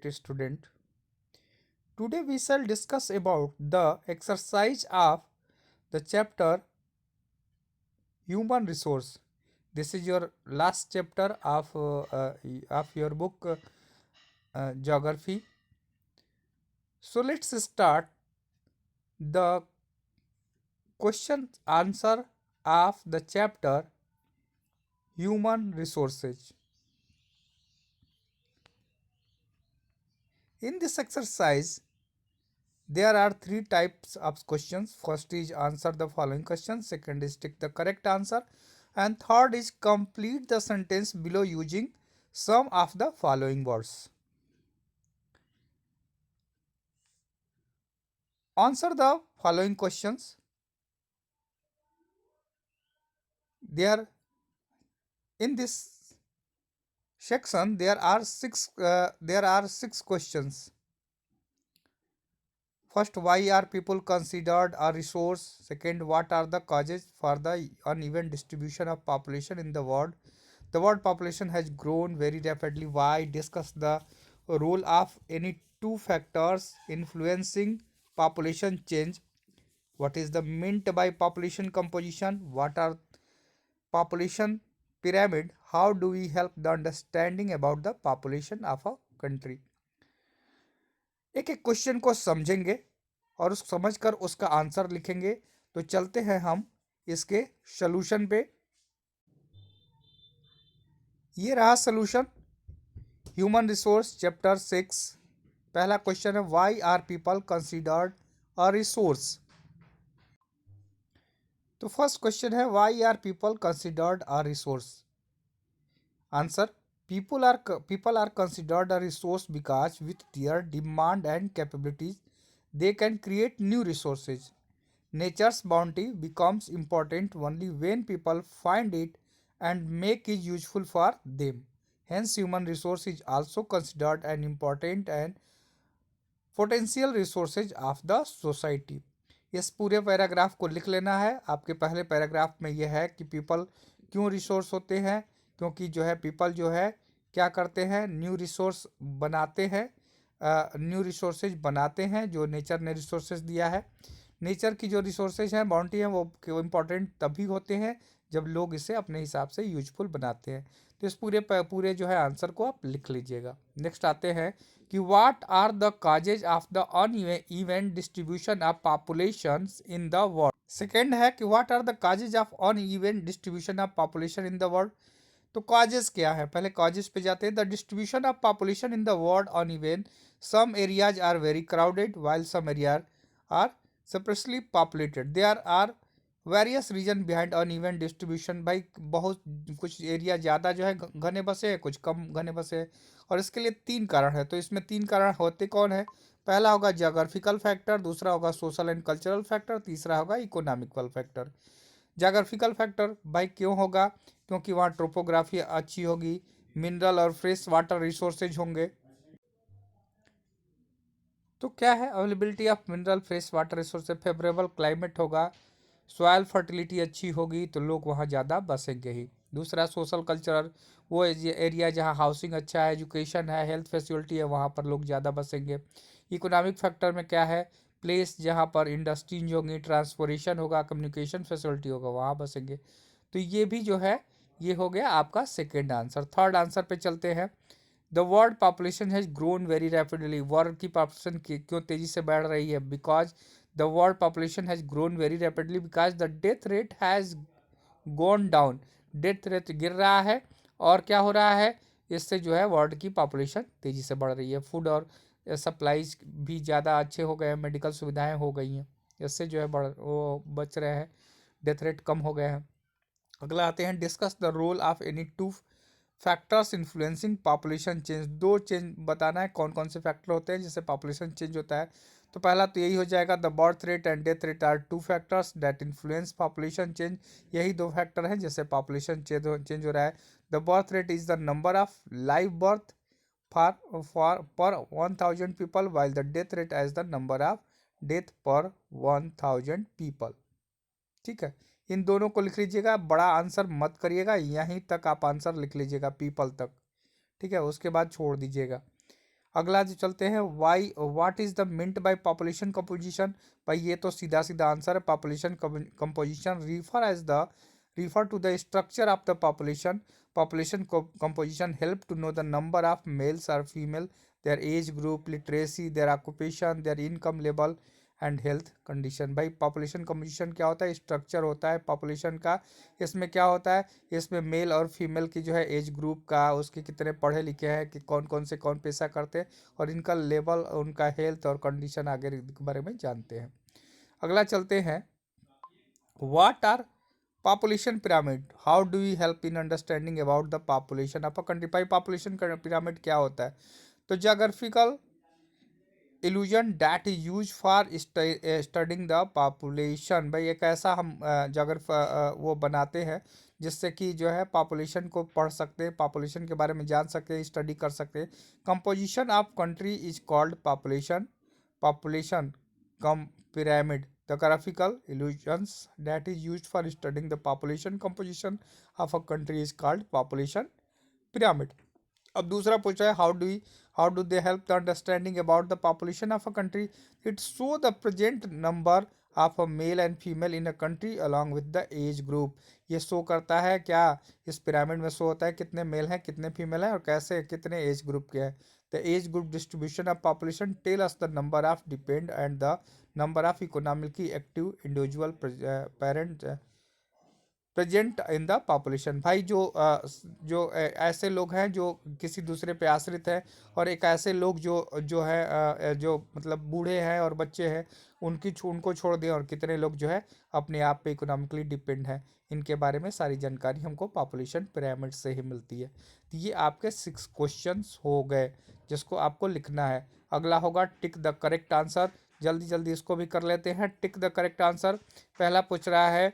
Student. Today we shall discuss about the exercise of the chapter Human Resource. This is your last chapter of your book Geography. So let's start the question answer of the chapter Human Resources. In this exercise, there are three types of questions. First is answer the following questions. Second is take the correct answer. And third is complete the sentence below using some of the following words. Answer the following questions. There in this section there are six questions. First, why are people considered a resource? Second, what are the causes for the uneven distribution of population in the world? The world population has grown very rapidly. Why? Discuss the role of any two factors influencing population change. What is the meant by population composition? What are population pyramid? How do we help the understanding about the population of a country? एक एक question को समझेंगे और उस समझकर उसका answer लिखेंगे। तो चलते हैं हम इसके सॉल्यूशन पे। ये रहा सॉल्यूशन ह्यूमन रिसोर्स चैप्टर 6। पहला क्वेश्चन है why are people considered a resource. तो फर्स्ट क्वेश्चन है why are people considered a resource. Answer people are considered a resource because with their demand and capabilities they can create new resources. Nature's bounty becomes important only when people find it and make it useful for them. Hence, human resource is also considered an important and potential resources of the society. इस पूरे paragraph को लिख लेना है। आपके पहले paragraph में यह है कि पीपल क्यों रिसोर्स होते हैं, क्योंकि जो है पीपल जो है क्या करते हैं, न्यू रिसोर्स बनाते हैं, न्यू रिसोर्सेज बनाते हैं जो नेचर ने रिसोर्सेज दिया है। नेचर की जो रिसोर्सेज हैं, बाउंड्री हैं, वो इम्पोर्टेंट तभी होते हैं जब लोग इसे अपने हिसाब से यूजफुल बनाते हैं। तो इस पूरे जो है आंसर को आप लिख लीजिएगा। नेक्स्ट आते हैं कि what are the causes of the uneven distribution of populations in the world. Second है कि what are the causes of uneven distribution of population in the world. तो कॉजेज क्या है, पहले कॉजेज पे जाते हैं। The distribution of population in the world uneven, some areas are very crowded while some area are specially populated. There are various reason behind uneven distribution. भाई बहुत कुछ एरिया ज़्यादा जो है घने बसे हैं, कुछ कम घने बसे हैं, और इसके लिए तीन कारण है। तो इसमें तीन कारण होते कौन है? पहला होगा जोग्राफिकल फैक्टर, दूसरा होगा सोशल एंड कल्चरल फैक्टर, तीसरा होगा इकोनॉमिकल फैक्टर। जोग्राफिकल फैक्टर भाई क्यों होगा? क्योंकि वहाँ ट्रोपोग्राफी अच्छी होगी, मिनरल और फ्रेश वाटर रिसोर्सेज होंगे। तो क्या है? Availability of mineral fresh water resources, favourable climate होगा, सॉयल फर्टिलिटी अच्छी होगी तो लोग वहाँ ज़्यादा बसेंगे ही। दूसरा सोशल कल्चरल, वो एरिया जहाँ हाउसिंग अच्छा है, एजुकेशन है, हेल्थ फैसिलिटी है, वहाँ पर लोग ज़्यादा बसेंगे। इकोनॉमिक फैक्टर में क्या है? प्लेस जहाँ पर इंडस्ट्रीज होंगी, ट्रांसपोर्टेशन होगा, कम्युनिकेशन फैसिलिटी होगा, वहाँ बसेंगे। तो ये भी जो है ये हो गया आपका सेकेंड आंसर। थर्ड आंसर पे चलते हैं। The world population has grown very rapidly. World की पॉपुलेशन क्यों तेज़ी से बढ़ रही है? Because the world population has grown very rapidly because the death rate has gone down. Death rate गिर रहा है और क्या हो रहा है? इससे जो है वर्ल्ड की पॉपुलेशन तेज़ी से बढ़ रही है। फूड और सप्लाईज भी ज़्यादा अच्छे हो गए हैं, मेडिकल सुविधाएं हो गई हैं, इससे जो है वो बच रहे हैं, डेथ रेट कम हो गए हैं। अगला आते हैं discuss the role of any two factors influencing population change. दो चेंज बताना है कौन कौन से फैक्टर होते हैं जिससे पॉपुलेशन चेंज होता है। तो पहला तो यही हो जाएगा, the birth rate and death rate are two factors that influence population change. यही दो फैक्टर हैं जिससे पॉपुलेशन चेंज हो रहा है। The birth rate is the number of live birth for per 1000 people while the death rate as the number of death per 1000 people. ठीक है, इन दोनों को लिख लीजिएगा, बड़ा आंसर मत करिएगा, यहीं तक आप आंसर लिख लीजिएगा पीपल तक। ठीक है, उसके बाद छोड़ दीजिएगा। अगला जो चलते हैं, why what is the meant by population composition. भाई ये तो सीधा सीधा आंसर है, population composition refer to the structure of the population. Population composition help to know the number of males और female, their age group, literacy, their occupation, their income level and health condition. भाई population composition क्या होता है, structure होता है population का। इसमें क्या होता है, इसमें मेल और फीमेल की जो है एज ग्रुप का, उसके कितने पढ़े लिखे हैं, कि कौन कौन से कौन पैसा करते हैं, और इनका लेवल, उनका हेल्थ और कंडीशन आगे के बारे में जानते हैं। अगला चलते हैं, what are population pyramid, how do you help in understanding about the population of a country. भाई पॉपुलेशन पिरामिड क्या होता है, तो geographical illusion that is use for studying the population. भाई एक ऐसा हम वो बनाते हैं जिससे कि जो है पॉपुलेशन को पढ़ सकते हैं, पॉपुलेशन के बारे में जान सकते हैं, स्टडी कर सकते हैं। Composition of country is called population, population come pyramid. The graphical illusions that is used for studying the population composition of a country is called population pyramid. अब दूसरा पूछा है, how do they help the understanding about the population of a country. It show the present number of a male and female in a country along with the age group. ये show करता है क्या, इस pyramid में show होता है कितने mail हैं कितने फीमेल हैं और कैसे कितने एज ग्रुप के हैं। The age group distribution of population tell us the number of depend and the number of economically active individual parent present in the population. भाई ऐसे लोग हैं जो किसी दूसरे पे आश्रित है, और एक ऐसे लोग जो है जो मतलब बूढ़े हैं और बच्चे हैं, उनको छोड़ दें, और कितने लोग जो है अपने आप पे इकोनॉमिकली डिपेंड हैं। इनके बारे में सारी जानकारी हमको पॉपुलेशन पिरामिड से ही मिलती है। तो ये आपके 6 क्वेश्चंस हो गए जिसको आपको लिखना है। अगला होगा टिक द करेक्ट आंसर। जल्दी जल्दी इसको भी कर लेते हैं, टिक द करेक्ट आंसर। पहला पूछ रहा है,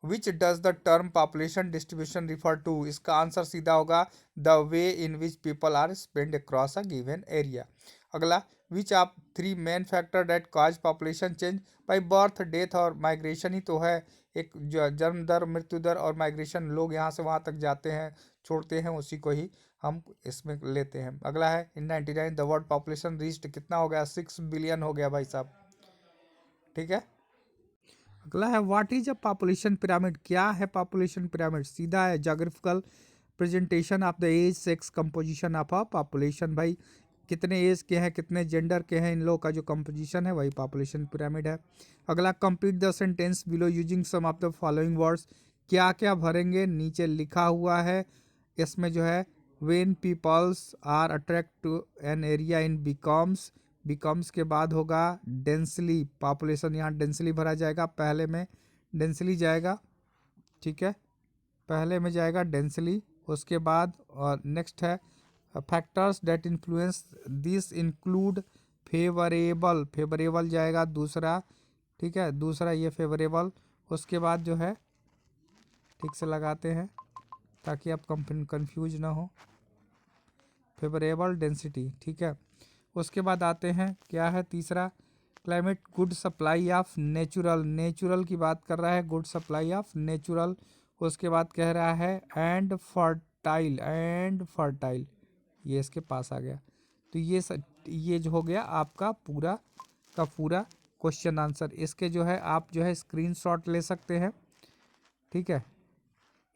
which does the term population distribution refer to. इसका आंसर सीधा होगा, the way in which people are spread across a given area. अगला, which of 3 main factor that cause population change. भाई birth, death और माइग्रेशन ही तो है। एक जन्म दर, मृत्यु दर और माइग्रेशन, लोग यहाँ से वहाँ तक जाते हैं, छोड़ते हैं, उसी को ही हम इसमें लेते हैं। अगला है, इन 99 द वर्ल्ड पॉपुलेशन रीच्ड, कितना हो गया, 6 बिलियन हो गया भाई साहब। ठीक है। अगला है, what is a population pyramid. क्या है पॉपुलेशन पिरामिड, सीधा है, geographical presentation of the age sex composition of a population. भाई कितने एज के हैं, कितने जेंडर के हैं, इन लोगों का जो कंपोजिशन है वही पॉपुलेशन पिरामिड है। अगला, complete the sentence below using some of the following words. क्या क्या भरेंगे, नीचे लिखा हुआ है। इसमें जो है, when peoples are attract to an area in becomes के बाद होगा डेंसली, पॉपुलेशन, यहाँ डेंसली भरा जाएगा, पहले में डेंसली जाएगा। ठीक है, पहले में जाएगा डेंसली। उसके बाद और नेक्स्ट है, factors that influence this include favourable, favourable जाएगा दूसरा। ठीक है, दूसरा ये फेवरेबल। उसके बाद जो है, ठीक से लगाते हैं ताकि आप कंफ्यूज ना हो, फेवरेबल डेंसिटी। ठीक है, उसके बाद आते हैं, क्या है तीसरा, climate good supply of natural, natural की बात कर रहा है, गुड सप्लाई ऑफ नेचुरल। उसके बाद कह रहा है एंड फर्टाइल, ये इसके पास आ गया। तो ये जो हो गया आपका पूरा का पूरा क्वेश्चन आंसर। इसके जो है आप जो है स्क्रीनशॉट ले सकते हैं। ठीक है,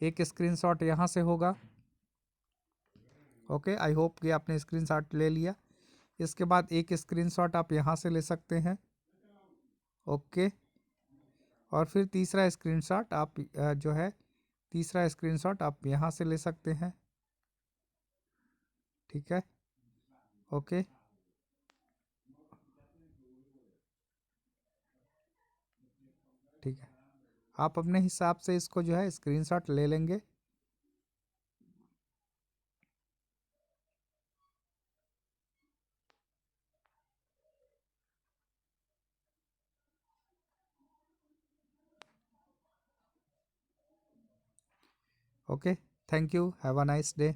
एक स्क्रीनशॉट यहाँ से होगा। ओके, आई होप कि आपने स्क्रीनशॉट ले लिया। इसके बाद एक स्क्रीनशॉट आप यहाँ से ले सकते हैं। ओके, और फिर तीसरा स्क्रीनशॉट आप जो है, तीसरा स्क्रीनशॉट आप यहाँ से ले सकते हैं। ठीक है, ओके, ठीक है, आप अपने हिसाब से इसको जो है स्क्रीनशॉट ले लेंगे। Okay, thank you, have a nice day.